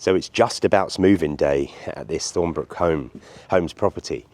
So it's just about move-in day at this Thornbrook Homes property.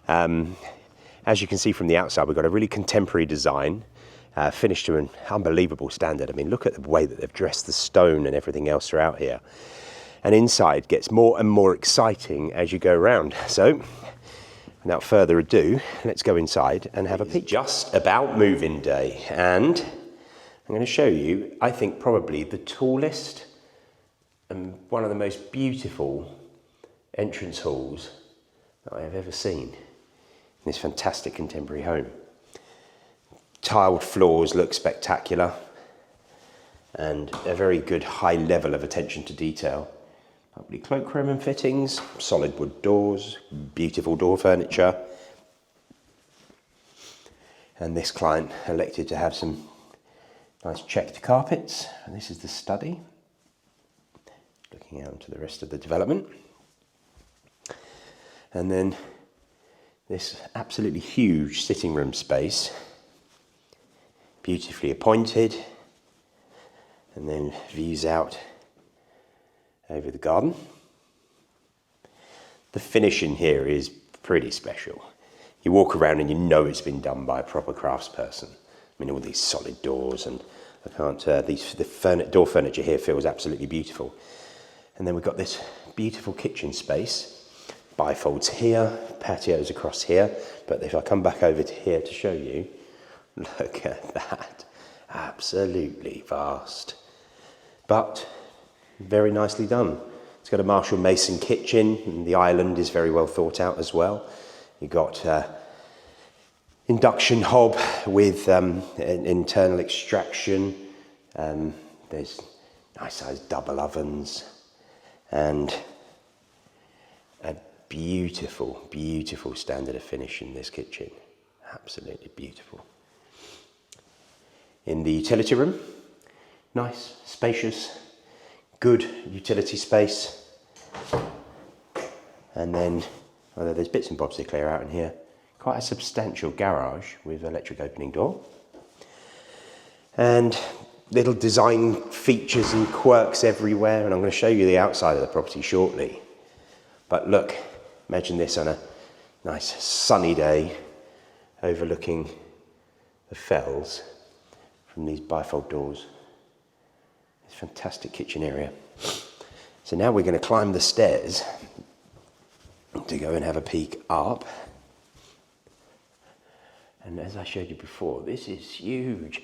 As you can see from the outside, we've got a really contemporary design, finished to an unbelievable standard. I mean, look at the way that they've dressed the stone and everything else throughout here. And inside gets more and more exciting as you go around. So, without further ado, let's go inside and have a peek. Just about move-in day, and I'm going to show you, I think, probably the tallest and one of the most beautiful entrance halls that I have ever seen in this fantastic contemporary home. Tiled floors look spectacular, and a very good high level of attention to detail. Lovely cloakroom and fittings, solid wood doors, beautiful door furniture. And this client elected to have some nice checked carpets, and this is the study. Looking out into the rest of the development. And then this absolutely huge sitting room space, beautifully appointed, and then views out over the garden. The finish in here is pretty special. You walk around and you know it's been done by a proper craftsperson. I mean, all these solid doors, and I can't, the door furniture here feels absolutely beautiful. And then we've got this beautiful kitchen space, bifolds here, patios across here. But if I come back over to here to show you, look at that, absolutely vast. But very nicely done. It's got a Marshall Mason kitchen, and the island is very well thought out as well. You've got induction hob with an internal extraction. There's nice sized double ovens, and a beautiful, beautiful standard of finish in this kitchen. Absolutely beautiful. In the utility room, nice, spacious, good utility space. And then, although there's bits and bobs to clear out in here, quite a substantial garage with electric opening door. And little design features and quirks everywhere, and I'm going to show you the outside of the property shortly. But look, imagine this on a nice sunny day overlooking the fells from these bifold doors. It's a fantastic kitchen area. So now we're going to climb the stairs to go and have a peek up. And as I showed you before, this is huge.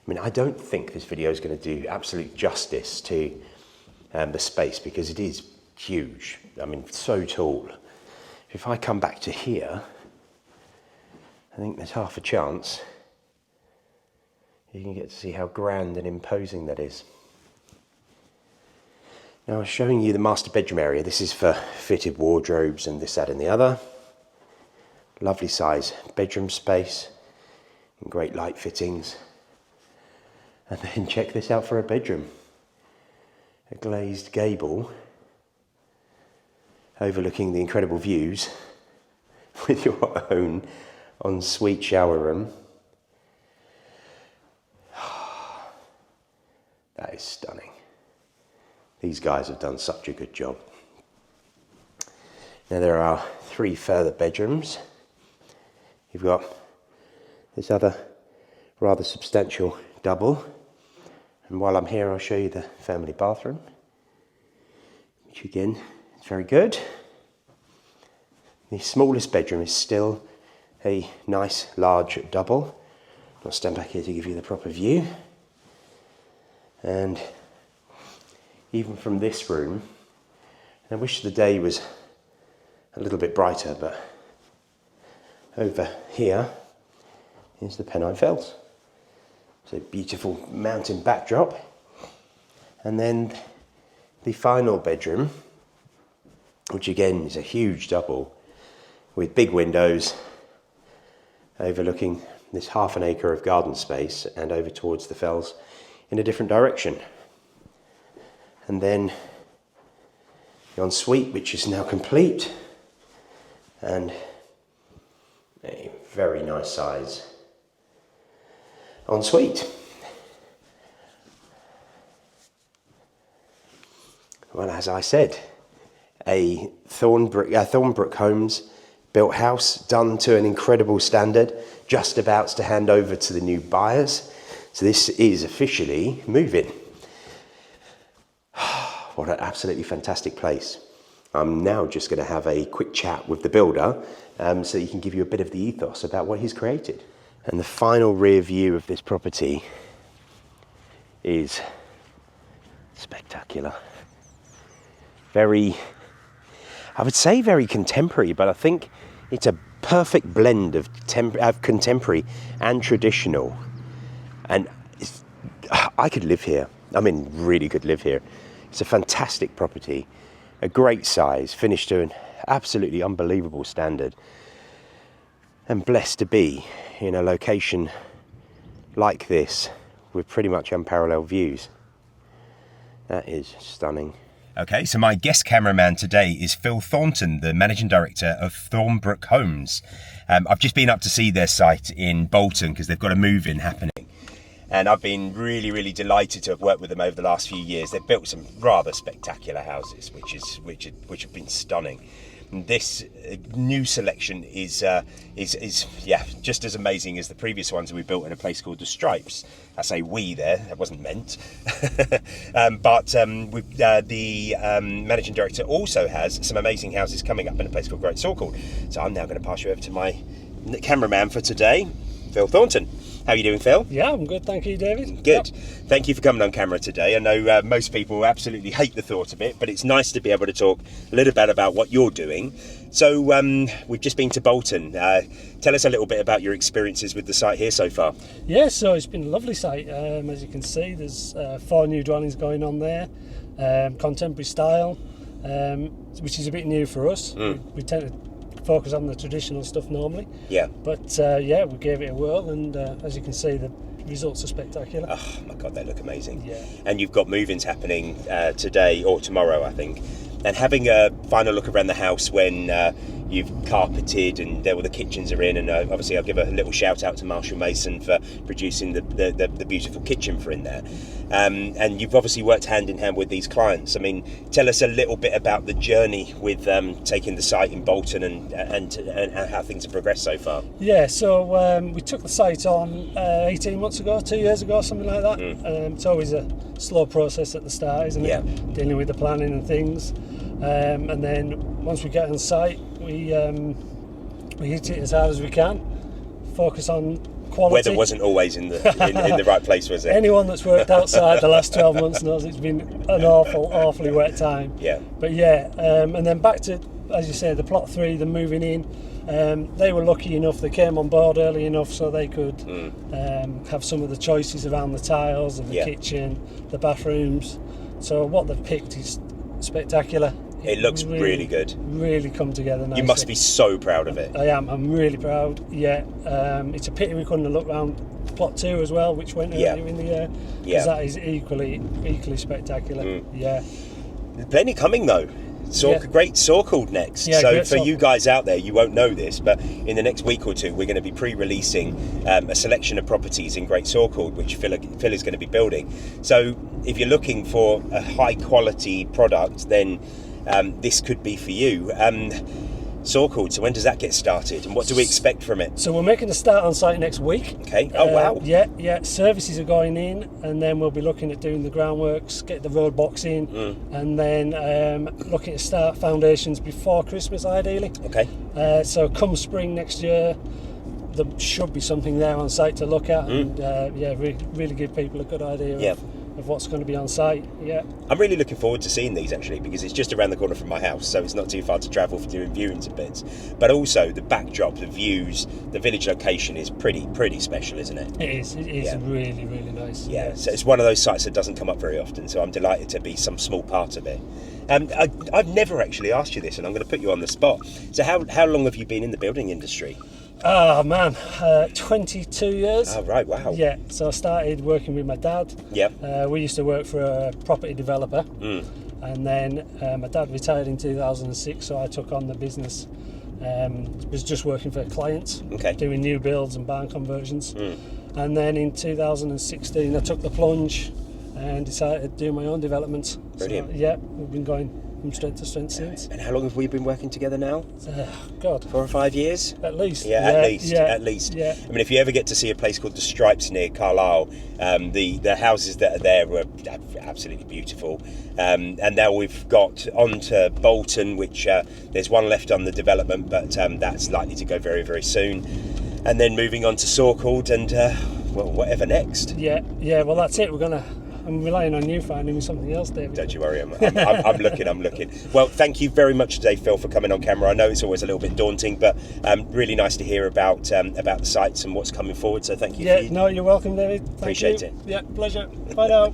I mean, I don't think this video is going to do absolute justice to the space, because it is huge. I mean, so tall. If I come back to here, I think there's half a chance you can get to see how grand and imposing that is. Now, I'm showing you the master bedroom area. This is for fitted wardrobes and this, that and the other. Lovely size bedroom space and great light fittings. And then check this out for a bedroom. A glazed gable overlooking the incredible views with your own ensuite shower room. That is stunning. These guys have done such a good job. Now there are 3 further bedrooms. You've got this other rather substantial double. And while I'm here, I'll show you the family bathroom, which again is very good. The smallest bedroom is still a nice large double. I'll stand back here to give you the proper view. And even from this room, and I wish the day was a little bit brighter, but over here is the Pennine Fells. So beautiful mountain backdrop. And then the final bedroom, which again is a huge double with big windows overlooking this half an acre of garden space and over towards the fells in a different direction. And then the ensuite, which is now complete, and a very nice size ensuite. Well, as I said, a Thornbrook Homes built house done to an incredible standard, just about to hand over to the new buyers. So this is officially moving. What an absolutely fantastic place. I'm now just going to have a quick chat with the builder so he can give you a bit of the ethos about what he's created. And the final rear view of this property is spectacular. Very, I would say very contemporary, but I think it's a perfect blend of contemporary and traditional. And I could live here. I mean, really could live here. It's a fantastic property, a great size, finished to an absolutely unbelievable standard. And blessed to be in a location like this with pretty much unparalleled views. That is stunning. Okay, so my guest cameraman today is Phil Thornton, the Managing Director of Thornbrook Homes. I've just been up to see their site in Bolton because they've got a move-in happening. And I've been really, really delighted to have worked with them over the last few years. They've built some rather spectacular houses, which have been stunning. And this new selection is just as amazing as the previous ones that we built in a place called the Stripes. I say we there, that wasn't meant. But the managing director also has some amazing houses coming up in a place called Great Salkeld. So I'm now going to pass you over to my cameraman for today, Phil Thornton. How are you doing, Phil? Yeah, I'm good, thank you, David. Good. Yep. Thank you for coming on camera today. I know most people absolutely hate the thought of it, but it's nice to be able to talk a little bit about what you're doing. So we've just been to Bolton. Tell us a little bit about your experiences with the site here so far. Yeah, so it's been a lovely site. As you can see, there's 4 new dwellings going on there, contemporary style, which is a bit new for us. We tend to focus on the traditional stuff normally. Yeah. But yeah, we gave it a whirl, and as you can see, the results are spectacular. Oh my God, they look amazing. Yeah. And you've got move-ins happening today or tomorrow, I think. And having a final look around the house when you've carpeted and all the kitchens are in, and obviously I'll give a little shout out to Marshall Mason for producing the beautiful kitchen for in there. And you've obviously worked hand in hand with these clients. I mean, tell us a little bit about the journey with taking the site in Bolton and how things have progressed so far. Yeah, so we took the site on 18 months ago, 2 years ago, something like that. It's always a slow process at the start, isn't it? Dealing with the planning and things. And then once we get on site, we hit it as hard as we can. Focus on quality. Weather wasn't always in the right place, was it? Anyone that's worked outside the last 12 months knows it's been an awfully wet time. Yeah. But yeah, and then back to, as you say, the plot 3, the moving in. They were lucky enough; they came on board early enough so they could have some of the choices around the tiles and the kitchen, the bathrooms. So what they've picked is spectacular. It looks really good. Really come together nicely. You must be so proud of it. I am. I'm really proud. Yeah. It's a pity we couldn't have looked round plot 2 as well, which went earlier in the year. Because that is equally spectacular. Yeah. There's plenty coming though. Great Salkeld next. Yeah, so for you guys out there, you won't know this, but in the next week or 2, we're going to be pre-releasing a selection of properties in Great Salkeld, which Phil is going to be building. So if you're looking for a high quality product, then this could be for you. Salkeld, so when does that get started and what do we expect from it? So we're making a start on site next week. Okay. Oh wow. Yeah, services are going in, and then we'll be looking at doing the groundworks, get the road box in, and then looking to start foundations before Christmas ideally. Okay. So come spring next year, there should be something there on site to look at, and really give people a good idea of what's going to be on site. Yeah, I'm really looking forward to seeing these actually, because it's just around the corner from my house, so it's not too far to travel for doing viewings and bits. But also the backdrop, the views, the village location is pretty special, isn't it? It is really nice. Yeah, so it's one of those sites that doesn't come up very often, so I'm delighted to be some small part of it. I've never actually asked you this, and I'm going to put you on the spot. So how long have you been in the building industry? Oh man, 22 years. Oh right, wow. Yeah, so I started working with my dad. Yeah. We used to work for a property developer, and then my dad retired in 2006, so I took on the business. Was just working for clients, doing new builds and barn conversions. And then in 2016 I took the plunge, and decided to do my own developments. Brilliant. So, yeah, we've been going from strength to strength since. And how long have we been working together now? God, 4 or 5 years? at least. Yeah, at least. Yeah. I mean, if you ever get to see a place called the Stripes near Carlisle, the houses that are there were absolutely beautiful. And now we've got on to Bolton, which there's one left on the development, but that's likely to go very, very soon. And then moving on to Sorkeld and, well, whatever next. Yeah, well, that's it. I'm relying on you finding me something else, David. Don't you worry, I'm looking. Well, thank you very much today, Phil, for coming on camera. I know it's always a little bit daunting, but really nice to hear about the sites and what's coming forward. So thank you. Yeah, no, you're welcome, David. Thank Appreciate you. it. Yeah, pleasure. Bye now.